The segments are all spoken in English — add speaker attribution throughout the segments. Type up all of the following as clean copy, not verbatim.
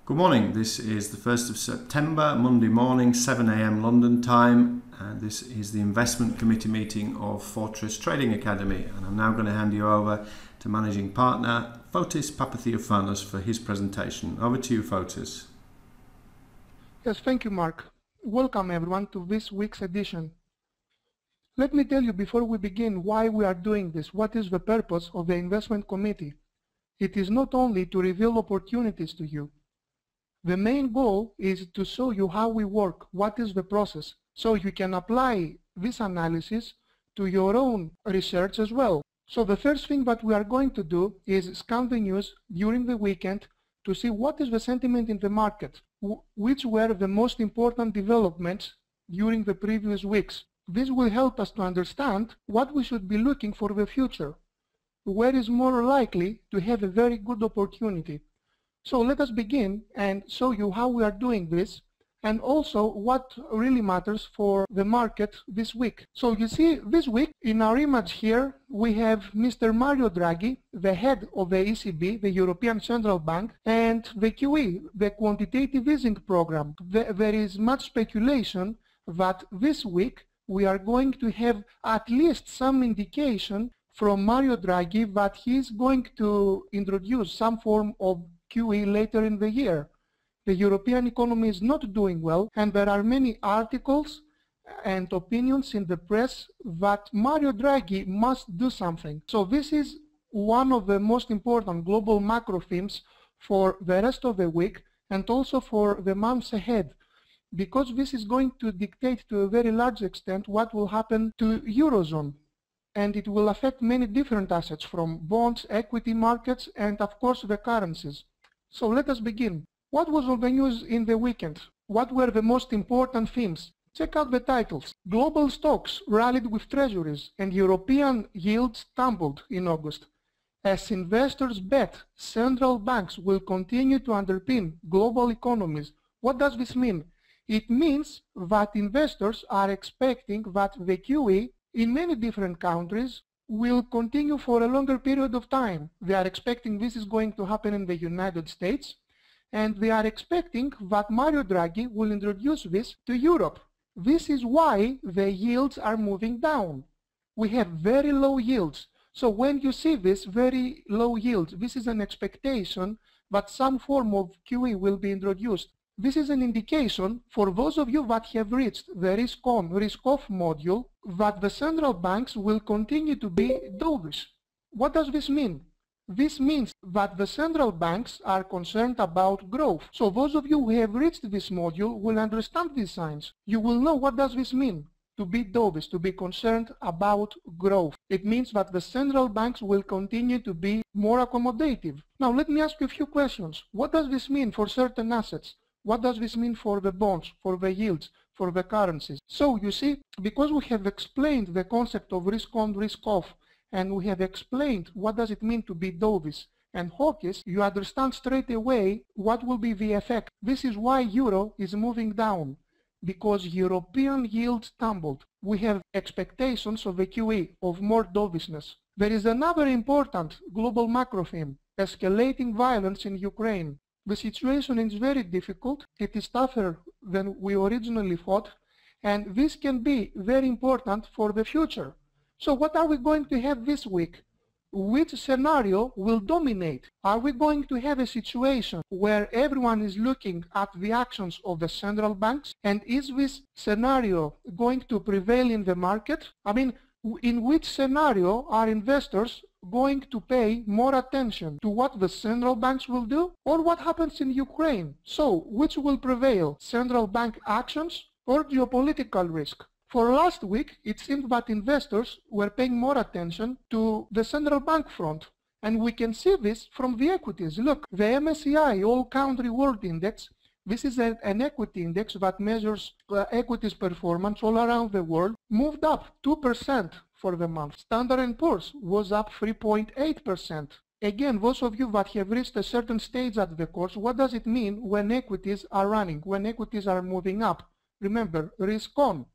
Speaker 1: Good morning, this is the 1st of September, Monday morning, 7 a.m. London time, and this is the Investment Committee meeting of Fortress Trading Academy, and I'm now going to hand you over to Managing Partner Fotis Papatheophanous for his presentation. Over to you, Fotis.
Speaker 2: Yes, thank you, Mark. Welcome everyone to this week's edition. Let me tell you before we begin why we are doing this, what is the purpose of the Investment Committee. It is not only to reveal opportunities to you. The main goal is to show you how we work, what is the process, so you can apply this analysis to your own research as well. So the first thing that we are going to do is scan the news during the weekend to see what is the sentiment in the market, which were the most important developments during the previous weeks. This will help us to understand what we should be looking for the future, where is more likely to have a very good opportunity. So let us begin and show you how we are doing this and also what really matters for the market this week. So you see, this week in our image here we have Mr. Mario Draghi, the head of the ECB, the European Central Bank, and the QE, the quantitative easing program. There is much speculation that this week we are going to have at least some indication from Mario Draghi that he is going to introduce some form of QE later in the year. The European economy is not doing well, and there are many articles and opinions in the press that Mario Draghi must do something. So this is one of the most important global macro themes for the rest of the week and also for the months ahead, because this is going to dictate to a very large extent what will happen to Eurozone. And it will affect many different assets from bonds, equity markets, and of course the currencies. So let us begin. What was on the news in the weekend? What were the most important themes? Check out the titles. Global stocks rallied with treasuries and European yields tumbled in August. As investors bet central banks will continue to underpin global economies. What does this mean? It means that investors are expecting that the QE in many different countries will continue for a longer period of time. They are expecting this is going to happen in the United States, and they are expecting that Mario Draghi will introduce this to Europe. This is why the yields are moving down. We have very low yields. So when you see this very low yields, this is an expectation that some form of QE will be introduced. This is an indication for those of you that have reached the risk-on, risk-off module that the central banks will continue to be dovish. What does this mean? This means that the central banks are concerned about growth. So those of you who have reached this module will understand these signs. You will know what does this mean, to be dovish, to be concerned about growth. It means that the central banks will continue to be more accommodative. Now let me ask you a few questions. What does this mean for certain assets? What does this mean for the bonds, for the yields, for the currencies? So you see, because we have explained the concept of risk on, risk off, and we have explained what does it mean to be dovish and hawkish, you understand straight away what will be the effect. This is why euro is moving down, because European yields tumbled. We have expectations of the QE, of more dovishness. There is another important global macro theme, escalating violence in Ukraine. The situation is very difficult. It is tougher than we originally thought, and this can be very important for the future. So what are we going to have this week? Which scenario will dominate? Are we going to have a situation where everyone is looking at the actions of the central banks? And is this scenario going to prevail in the market? I mean, in which scenario are investors going to pay more attention to what the central banks will do or what happens in Ukraine? So, which will prevail, central bank actions or geopolitical risk? For last week, it seemed that investors were paying more attention to the central bank front. And we can see this from the equities. Look, the MSCI All Country World Index, this is an equity index that measures equities performance all around the world, moved up 2% for the month. Standard & Poor's was up 3.8%. Again, those of you that have reached a certain stage at the course, what does it mean when equities are running, when equities are moving up? Remember, risk on.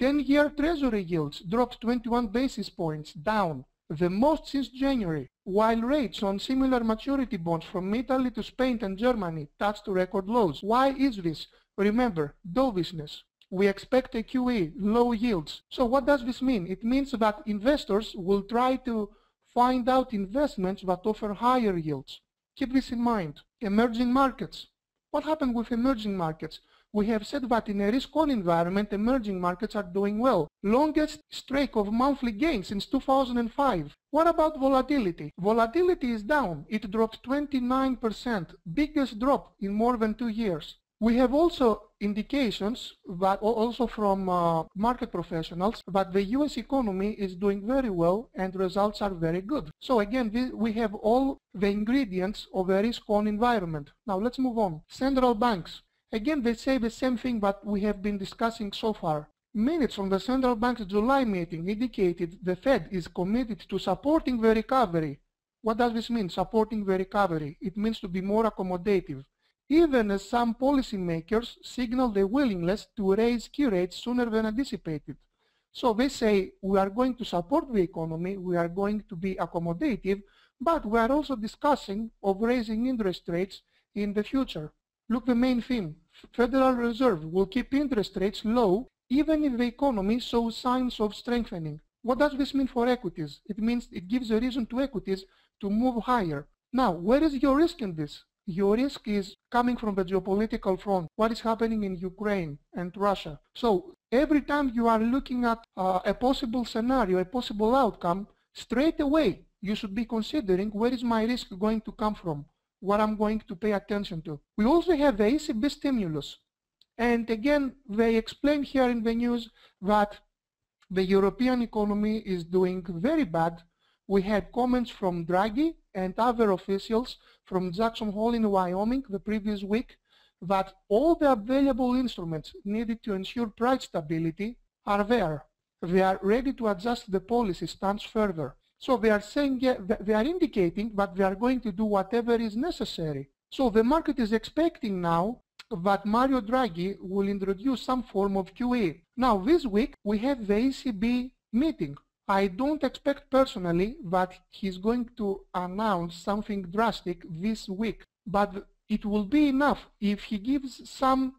Speaker 2: 10-year Treasury yields dropped 21 basis points down. the most since January, while rates on similar maturity bonds from Italy to Spain and Germany touched record lows. Why is this? Remember, dovishness. We expect a QE, low yields. So what does this mean? It means that investors will try to find out investments that offer higher yields. Keep this in mind. Emerging markets. What happened with emerging markets? We have said that in a risk-on environment, emerging markets are doing well. Longest streak of monthly gains since 2005. What about volatility? Volatility is down. It dropped 29%, biggest drop in more than 2 years. We have also indications that also from market professionals that the US economy is doing very well and results are very good. So again, we have all the ingredients of a risk-on environment. Now let's move on. Central banks. Again, they say the same thing that we have been discussing so far. Minutes from the central bank's July meeting indicated the Fed is committed to supporting the recovery. What does this mean, supporting the recovery? It means to be more accommodative. Even as some policymakers signal their willingness to raise key rates sooner than anticipated. So they say we are going to support the economy, we are going to be accommodative, but we are also discussing of raising interest rates in the future. Look, the main theme, Federal Reserve will keep interest rates low even if the economy shows signs of strengthening. What does this mean for equities? It means it gives a reason to equities to move higher. Now, where is your risk in this? Your risk is coming from the geopolitical front, what is happening in Ukraine and Russia. So every time you are looking at a possible scenario, a possible outcome, straight away you should be considering where is my risk going to come from, what I'm going to pay attention to. We also have the ECB stimulus. And again, they explain here in the news that the European economy is doing very bad. We had comments from Draghi and other officials from Jackson Hole in Wyoming the previous week that all the available instruments needed to ensure price stability are there. They are ready to adjust the policy stance further. So they are saying, yeah, they are indicating that they are going to do whatever is necessary. So the market is expecting now that Mario Draghi will introduce some form of QE. Now this week we have the ECB meeting. I don't expect personally that he's going to announce something drastic this week, but it will be enough if he gives some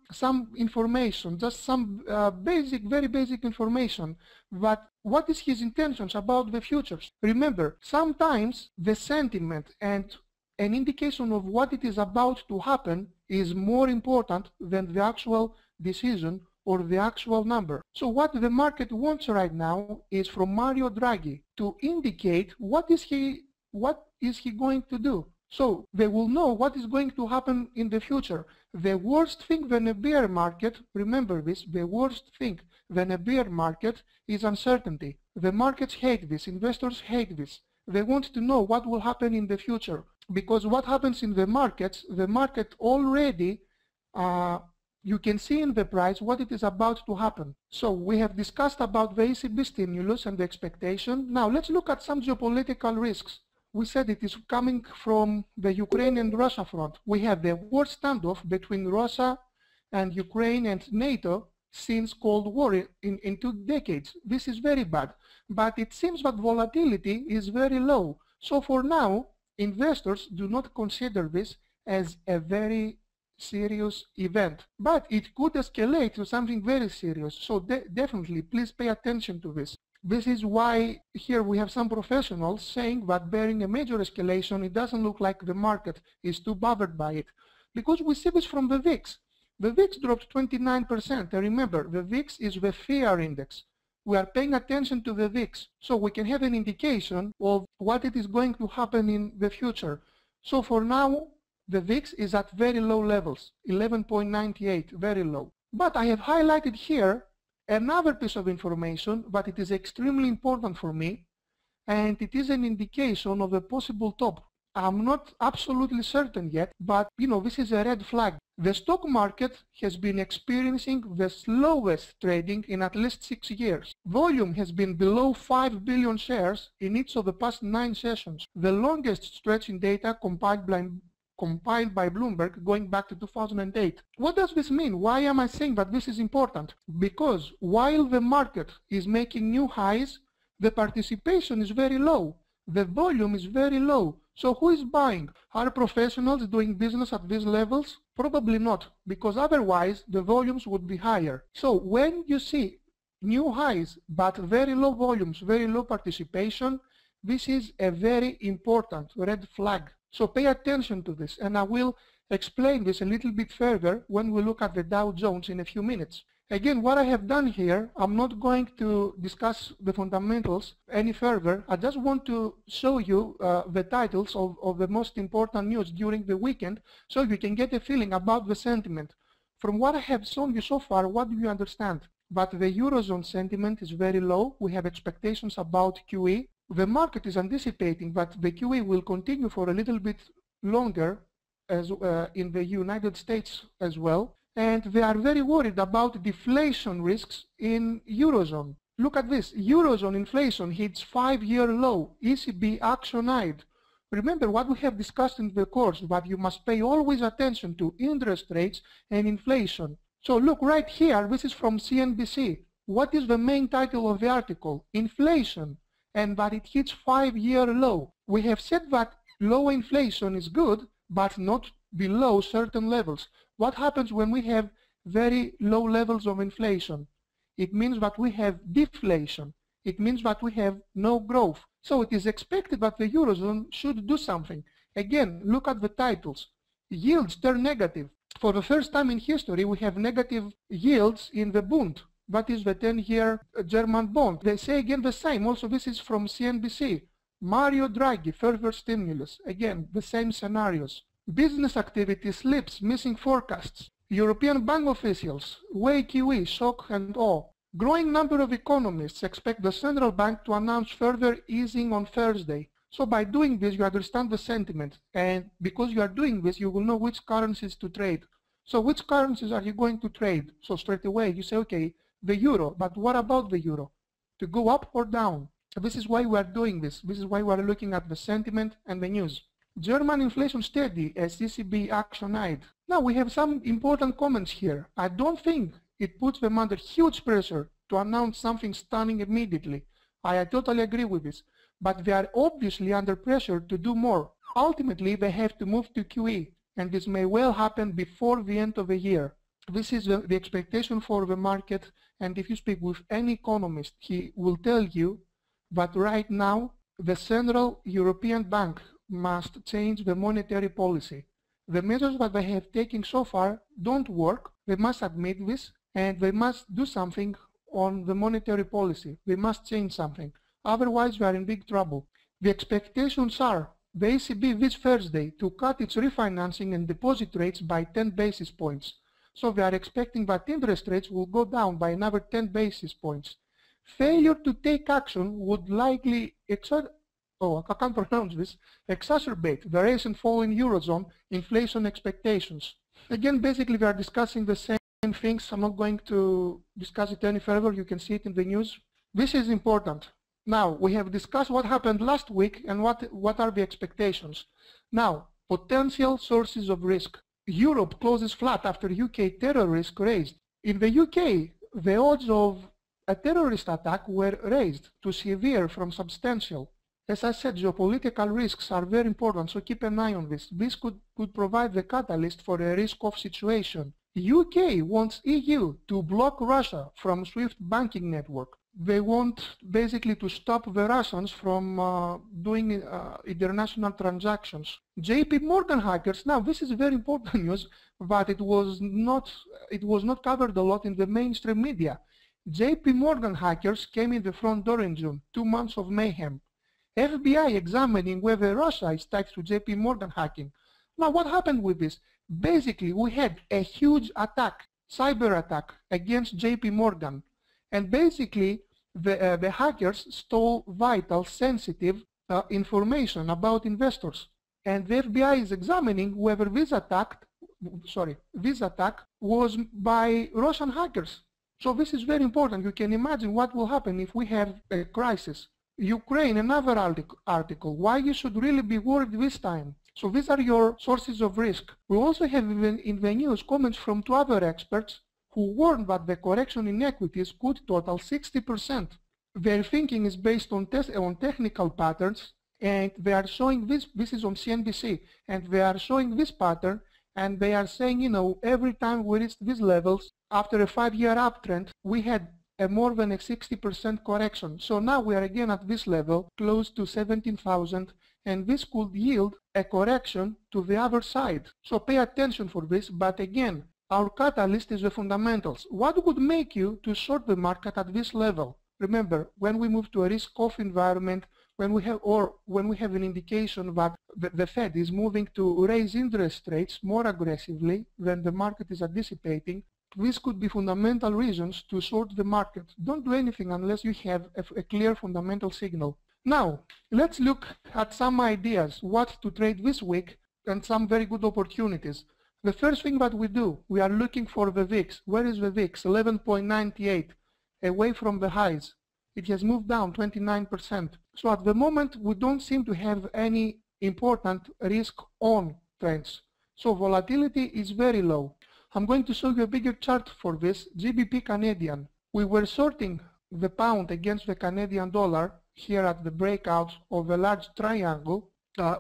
Speaker 2: information, just some very basic information, that what is his intentions about the futures. Remember, sometimes the sentiment and an indication of what it is about to happen is more important than the actual decision or the actual number. So what the market wants right now is from Mario Draghi to indicate what is he going to do. So they will know what is going to happen in the future. The worst thing than a bear market, remember this, the worst thing than a bear market is uncertainty. The markets hate this, investors hate this. They want to know what will happen in the future. Because what happens in the market already, you can see in the price what it is about to happen. So we have discussed about the ECB stimulus and the expectation. Now let's look at some geopolitical risks. We said it is coming from the Ukraine and Russia front. We have the war standoff between Russia and Ukraine and NATO since Cold War in 2 decades. This is very bad. But it seems that volatility is very low. So for now, investors do not consider this as a very serious event. But it could escalate to something very serious. So definitely, please pay attention to this. This is why here we have some professionals saying that bearing a major escalation, it doesn't look like the market is too bothered by it. Because we see this from the VIX. The VIX dropped 29%. And remember, the VIX is the fear index. We are paying attention to the VIX, so we can have an indication of what it is going to happen in the future. So for now, the VIX is at very low levels, 11.98, very low. But I have highlighted here another piece of information, but it is extremely important for me, and it is an indication of a possible top. I'm not absolutely certain yet, but this is a red flag. The stock market has been experiencing the slowest trading in at least 6 years. Volume has been below 5 billion shares in each of the past 9 sessions, the longest stretch in data compiled by Bloomberg going back to 2008. What does this mean? Why am I saying that this is important? Because while the market is making new highs, The participation is very low. The volume is very low. So who is buying? Are professionals doing business at these levels? Probably not, because otherwise the volumes would be higher. So when you see new highs but very low volumes, very low participation, this is a very important red flag. So pay attention to this, and I will explain this a little bit further when we look at the Dow Jones in a few minutes. Again, what I have done here, I'm not going to discuss the fundamentals any further. I just want to show you the titles of the most important news during the weekend so you can get a feeling about the sentiment. From what I have shown you so far, what do you understand? But the Eurozone sentiment is very low. We have expectations about QE. The market is anticipating that the QE will continue for a little bit longer as in the United States as well. And they are very worried about deflation risks in Eurozone. Look at this. Eurozone inflation hits 5-year low. ECB action-eyed. Remember what we have discussed in the course, that you must pay always attention to interest rates and inflation. So look right here, this is from CNBC. What is the main title of the article? Inflation, and that it hits 5-year low. We have said that low inflation is good, but not below certain levels. What happens when we have very low levels of inflation? It means that we have deflation. It means that we have no growth. So it is expected that the Eurozone should do something. Again, look at the titles. Yields turn negative. For the first time in history, we have negative yields in the Bund. That is the 10-year German bond. They say again the same. Also, this is from CNBC. Mario Draghi, further stimulus. Again, the same scenarios. Business activity slips, missing forecasts. European bank officials weigh QE, shock and awe. Growing number of economists expect the central bank to announce further easing on Thursday. So by doing this, you understand the sentiment. And because you are doing this, you will know which currencies to trade. So which currencies are you going to trade? So straight away, you say, okay, the euro. But what about the euro? To go up or down? So this is why we are doing this. This is why we are looking at the sentiment and the news. German inflation steady as ECB action-eyed. Now we have some important comments here. I don't think it puts them under huge pressure to announce something stunning immediately. I totally agree with this. But they are obviously under pressure to do more. Ultimately, they have to move to QE, and this may well happen before the end of the year. This is the expectation for the market, and if you speak with any economist, he will tell you that right now the Central European Bank must change the monetary policy. The measures that they have taken so far don't work. They must admit this, and they must do something on the monetary policy. They must change something. Otherwise, we are in big trouble. The expectations are the ECB this Thursday to cut its refinancing and deposit rates by 10 basis points. So they are expecting that interest rates will go down by another 10 basis points. Failure to take action would likely exacerbate the rise and fall in Eurozone inflation expectations. Again, basically, we are discussing the same things. I'm not going to discuss it any further. You can see it in the news. This is important. Now, we have discussed what happened last week and what are the expectations. Now, potential sources of risk. Europe closes flat after UK terror risk raised. In the UK, the odds of a terrorist attack were raised to severe from substantial. As I said, geopolitical risks are very important, so keep an eye on this. This could provide the catalyst for a risk-off situation. UK wants EU to block Russia from SWIFT banking network. They want basically to stop the Russians from doing international transactions. JP Morgan hackers, now this is very important news, but it was not covered a lot in the mainstream media. JP Morgan hackers came in the front door in June, 2 months of mayhem. FBI examining whether Russia is tied to JP Morgan hacking. Now what happened with this? Basically we had a huge attack, cyber attack against JP Morgan, and basically the hackers stole vital, sensitive information about investors. And the FBI is examining whether this attack was by Russian hackers. So this is very important. You can imagine what will happen if we have a crisis. Ukraine, another article, why you should really be worried this time. So these are your sources of risk. We also have in the news comments from 2 other experts who warned that the correction in equities could total 60%. their thinking is based on technical patterns, and they are showing this is on CNBC, and they are showing this pattern, and they are saying, you know, every time we reach these levels, after a 5-year uptrend, we had a more than a 60% correction. So now we are again at this level, close to 17,000, and this could yield a correction to the other side. So pay attention for this, but again, our catalyst is the fundamentals. What would make you to short the market at this level? Remember, when we move to a risk-off environment, when we have an indication that the Fed is moving to raise interest rates more aggressively than the market is anticipating, this could be fundamental reasons to short the market. Don't do anything unless you have a clear fundamental signal. Now, let's look at some ideas what to trade this week and some very good opportunities. The first thing that we do, we are looking for the VIX. Where is the VIX? 11.98, away from the highs. It has moved down 29%. So at the moment, we don't seem to have any important risk-on trends. So volatility is very low. I'm going to show you a bigger chart for this, GBP Canadian. We were sorting the pound against the Canadian dollar here at the breakout of a large triangle.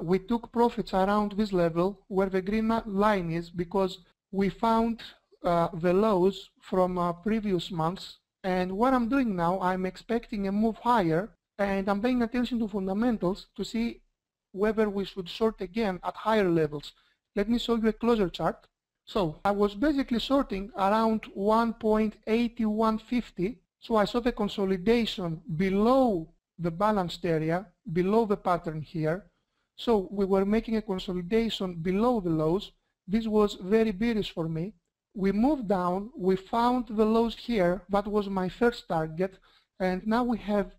Speaker 2: We took profits around this level where the green line is because we found the lows from previous months. And what I'm doing now, I'm expecting a move higher, and I'm paying attention to fundamentals to see whether we should short again at higher levels. Let me show you a closer chart. So I was basically shorting around 1.8150. So I saw the consolidation below the balanced area, below the pattern here. So we were making a consolidation below the lows. This was very bearish for me. We moved down, we found the lows here, that was my first target, and now we have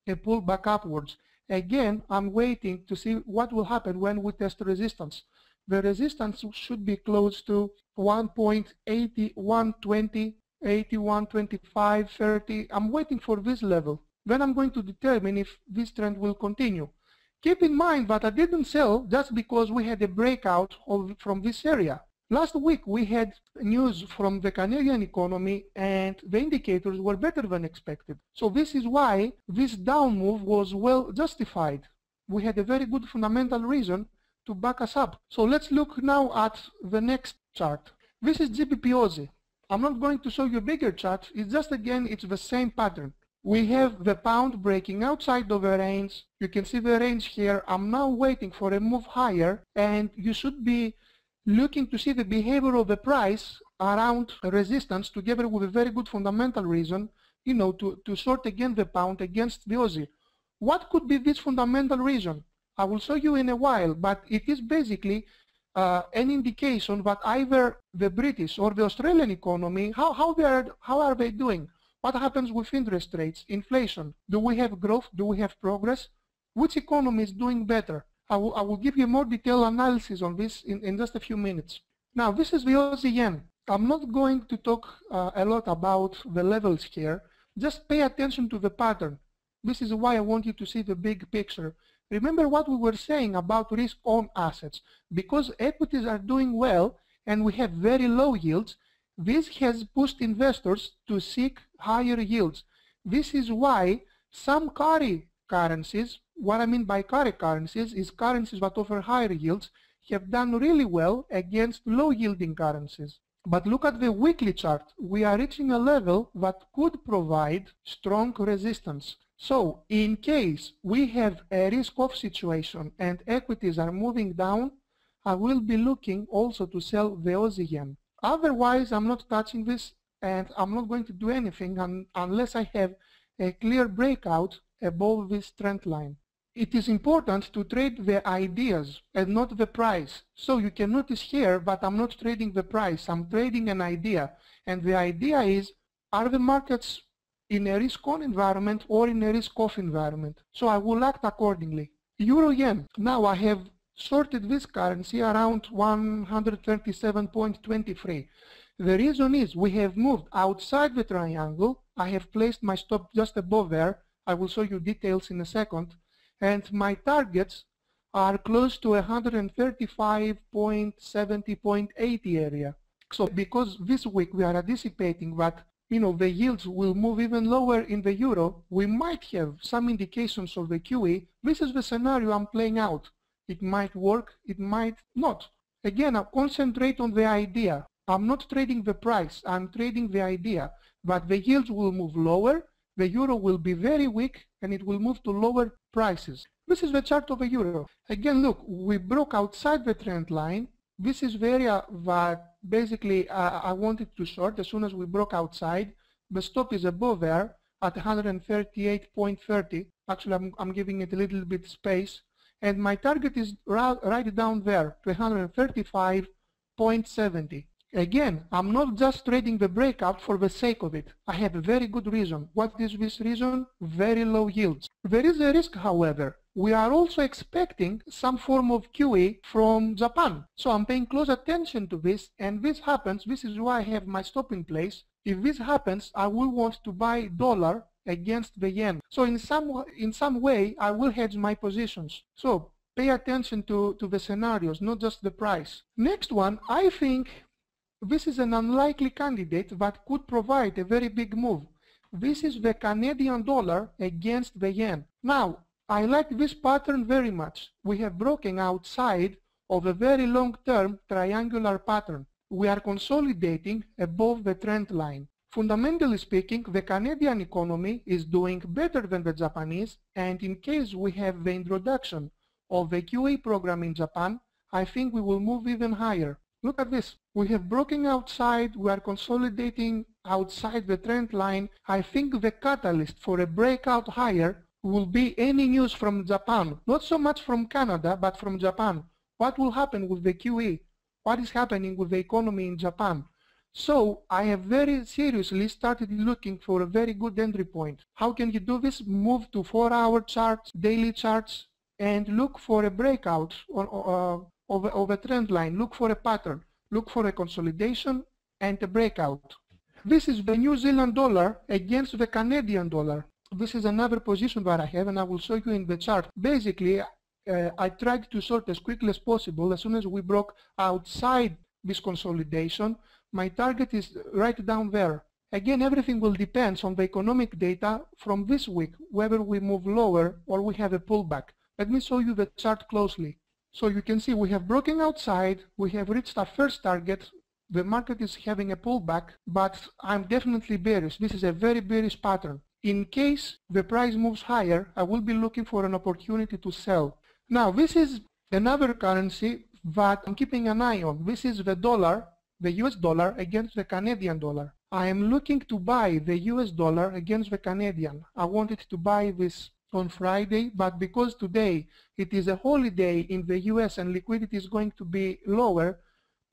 Speaker 2: a pullback upwards. Again, I'm waiting to see what will happen when we test resistance. The resistance should be close to 1.80, 120, 81, 25, 30. I'm waiting for this level. Then I'm going to determine if this trend will continue. Keep in mind that I didn't sell just because we had a breakout from this area. Last week we had news from the Canadian economy and the indicators were better than expected. So this is why this down move was well justified. We had a very good fundamental reason to back us up. So let's look now at the next chart. This is GBP Aussie. I'm not going to show you a bigger chart, it's just again, it's the same pattern. We have the pound breaking outside of the range. You can see the range here. I'm now waiting for a move higher, and you should be looking to see the behavior of the price around resistance together with a very good fundamental reason, you know, to short again the pound against the Aussie. What could be this fundamental reason? I will show you in a while, but it is basically an indication that either the British or the Australian economy, how are they doing? What happens with interest rates, inflation? Do we have growth? Do we have progress? Which economy is doing better? I will give you more detailed analysis on this in just a few minutes. Now, this is the Aussie yen. I'm not going to talk a lot about the levels here. Just pay attention to the pattern. This is why I want you to see the big picture. Remember what we were saying about risk-on assets. Because equities are doing well and we have very low yields, this has pushed investors to seek higher yields. This is why some carry currencies, what I mean by carry currencies is currencies that offer higher yields, have done really well against low-yielding currencies. But look at the weekly chart. We are reaching a level that could provide strong resistance. So, in case we have a risk-off situation and equities are moving down, I will be looking also to sell the Aussie yen. Otherwise, I'm not touching this, and I'm not going to do anything unless I have a clear breakout above this trend line. It is important to trade the ideas and not the price. So you can notice here that I'm not trading the price, I'm trading an idea. And the idea is, are the markets in a risk-on environment or in a risk-off environment? So I will act accordingly. Euro-yen. Now I have sorted this currency around 137.23. The reason is we have moved outside the triangle. I have placed my stop just above there. I will show you details in a second. And my targets are close to 135.70.80 area. So because this week we are anticipating that the yields will move even lower in the euro, we might have some indications of the QE. This is the scenario I'm playing out. It might work, it might not. Again, I concentrate on the idea. I'm not trading the price, I'm trading the idea that the yields will move lower, the euro will be very weak, and it will move to lower prices. This is the chart of the euro. Again, look, we broke outside the trend line. This is the area that basically I wanted to short as soon as we broke outside. The stop is above there at 138.30. Actually, I'm giving it a little bit space. And my target is right down there, 235.70. Again, I'm not just trading the breakout for the sake of it. I have a very good reason. What is this reason? Very low yields. There is a risk, however. We are also expecting some form of QE from Japan. So I'm paying close attention to this, and this happens. This is why I have my stop in place. If this happens, I will want to buy dollar against the yen. So in some way, I will hedge my positions. So pay attention to the scenarios, not just the price. Next one, I think this is an unlikely candidate that could provide a very big move. This is the Canadian dollar against the yen. Now, I like this pattern very much. We have broken outside of a very long-term triangular pattern. We are consolidating above the trend line. Fundamentally speaking, the Canadian economy is doing better than the Japanese, and in case we have the introduction of the QE program in Japan, I think we will move even higher. Look at this. We have broken outside, we are consolidating outside the trend line. I think the catalyst for a breakout higher will be any news from Japan. Not so much from Canada, but from Japan. What will happen with the QE? What is happening with the economy in Japan? So I have very seriously started looking for a very good entry point. How can you do this? Move to 4-hour charts, daily charts, and look for a breakout of a trend line. Look for a pattern. Look for a consolidation and a breakout. This is the New Zealand dollar against the Canadian dollar. This is another position that I have, and I will show you in the chart. Basically, I tried to short as quickly as possible. As soon as we broke outside this consolidation, my target is right down there. Again, everything will depend on the economic data from this week, whether we move lower or we have a pullback. Let me show you the chart closely. So you can see we have broken outside, we have reached our first target. The market is having a pullback, but I'm definitely bearish. This is a very bearish pattern. In case the price moves higher, I will be looking for an opportunity to sell. Now, this is another currency that I'm keeping an eye on. This is the dollar, the US dollar against the Canadian dollar. I am looking to buy the US dollar against the Canadian. I wanted to buy this on Friday, but because today it is a holiday in the US and liquidity is going to be lower,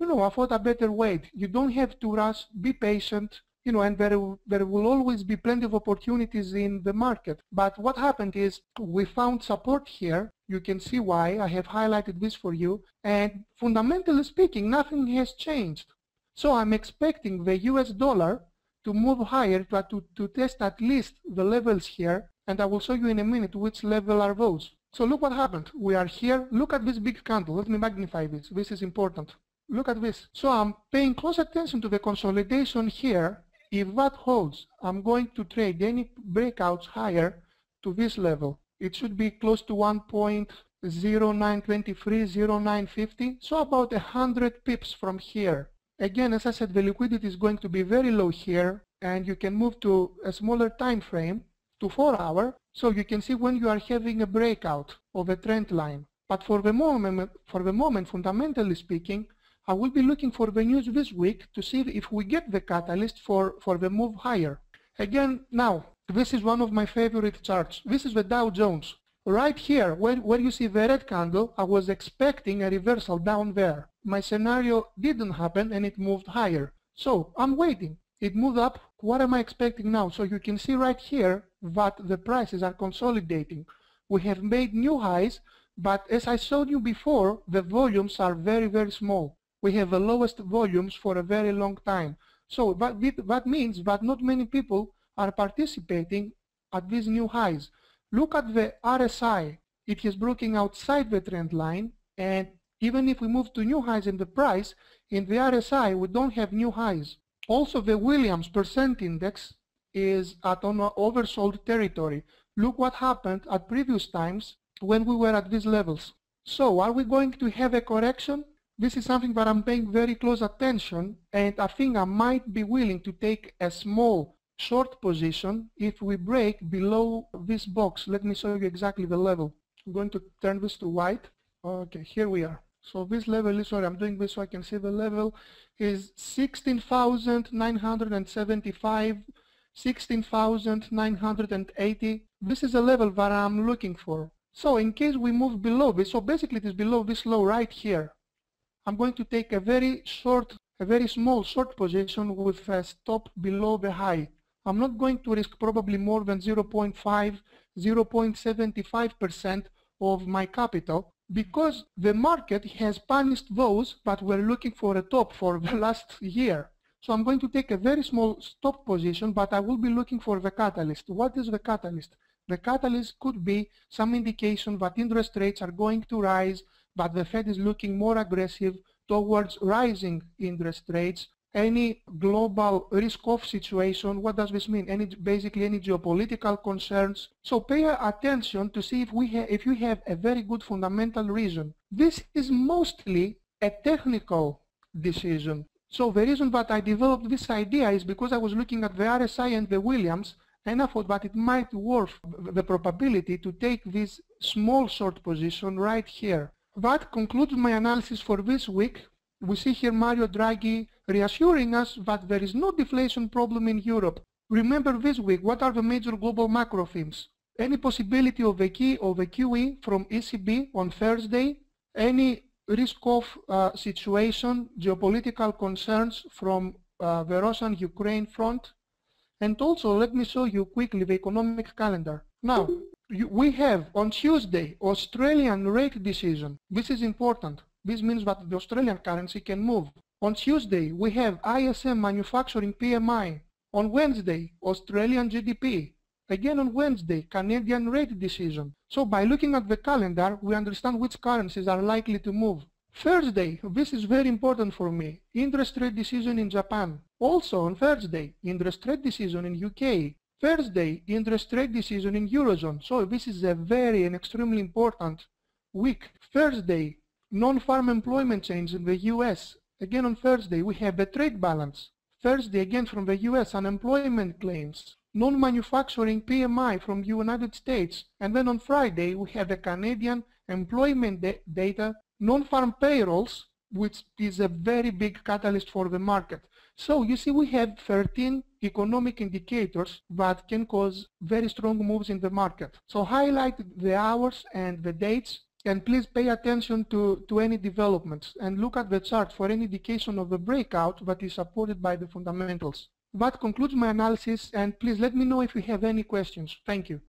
Speaker 2: I thought I better wait. You don't have to rush, be patient, and there will always be plenty of opportunities in the market. But what happened is we found support here. You can see why. I have highlighted this for you. And fundamentally speaking, nothing has changed. So I'm expecting the US dollar to move higher, to test at least the levels here. And I will show you in a minute which level are those. So look what happened. We are here. Look at this big candle. Let me magnify this. This is important. Look at this. So I'm paying close attention to the consolidation here. If that holds, I'm going to trade any breakouts higher to this level. It should be close to 1.0923, 0950, so about 100 pips from here. Again, as I said, the liquidity is going to be very low here, and you can move to a smaller time frame, to 4 hour, so you can see when you are having a breakout of a trend line. But for the moment, fundamentally speaking, I will be looking for the news this week to see if we get the catalyst for the move higher. Again, now, this is one of my favorite charts. This is the Dow Jones. Right here, where you see the red candle, I was expecting a reversal down there. My scenario didn't happen and it moved higher. So, I'm waiting. It moved up. What am I expecting now? So you can see right here that the prices are consolidating. We have made new highs, but as I showed you before, the volumes are very, very small. We have the lowest volumes for a very long time. So that means that not many people are participating at these new highs. Look at the RSI. It is broken outside the trend line, and even if we move to new highs in the price, in the RSI we don't have new highs. Also, the Williams percent index is at an oversold territory. Look what happened at previous times when we were at these levels. So, are we going to have a correction? This is something that I'm paying very close attention, and I think I might be willing to take a small short position if we break below this box. Let me show you exactly the level. I'm going to turn this to white. Okay, here we are. So this level is, sorry, I'm doing this so I can see the level, is 16,975, 16,980. This is a level that I'm looking for. So in case we move below this, so basically it is below this low right here, I'm going to take a very small short position with a stop below the high. I'm not going to risk probably more than 0.5, 0.75% of my capital, because the market has punished those that were looking for a top for the last year. So I'm going to take a very small stop position, but I will be looking for the catalyst. What is the catalyst? The catalyst could be some indication that interest rates are going to rise, but the Fed is looking more aggressive towards rising interest rates. Any global risk-off situation, what does this mean? Basically any geopolitical concerns. So pay attention to see if you have a very good fundamental reason. This is mostly a technical decision. So the reason that I developed this idea is because I was looking at the RSI and the Williams, and I thought that it might worth the probability to take this small short position right here. That concludes my analysis for this week. We see here Mario Draghi reassuring us that there is no deflation problem in Europe. Remember this week, what are the major global macro themes? Any possibility of a QE from ECB on Thursday? Any risk-off situation, geopolitical concerns from the Russian-Ukraine front? And also, let me show you quickly the economic calendar. Now, we have on Tuesday Australian rate decision. This is important. This means that the Australian currency can move. On Tuesday, we have ISM manufacturing PMI. On Wednesday, Australian GDP. Again on Wednesday, Canadian rate decision. So by looking at the calendar, we understand which currencies are likely to move. Thursday, this is very important for me, interest rate decision in Japan. Also on Thursday, interest rate decision in UK. Thursday, interest rate decision in Eurozone. So this is a very and extremely important week. Thursday, non-farm employment change in the US. Again on Thursday, we have the trade balance. Thursday, again from the US, unemployment claims. Non-manufacturing PMI from United States. And then on Friday, we have the Canadian employment data, non-farm payrolls, which is a very big catalyst for the market. So you see we have 13 economic indicators that can cause very strong moves in the market. So highlight the hours and the dates, and please pay attention to any developments and look at the chart for any indication of the breakout that is supported by the fundamentals. That concludes my analysis, and please let me know if you have any questions. Thank you.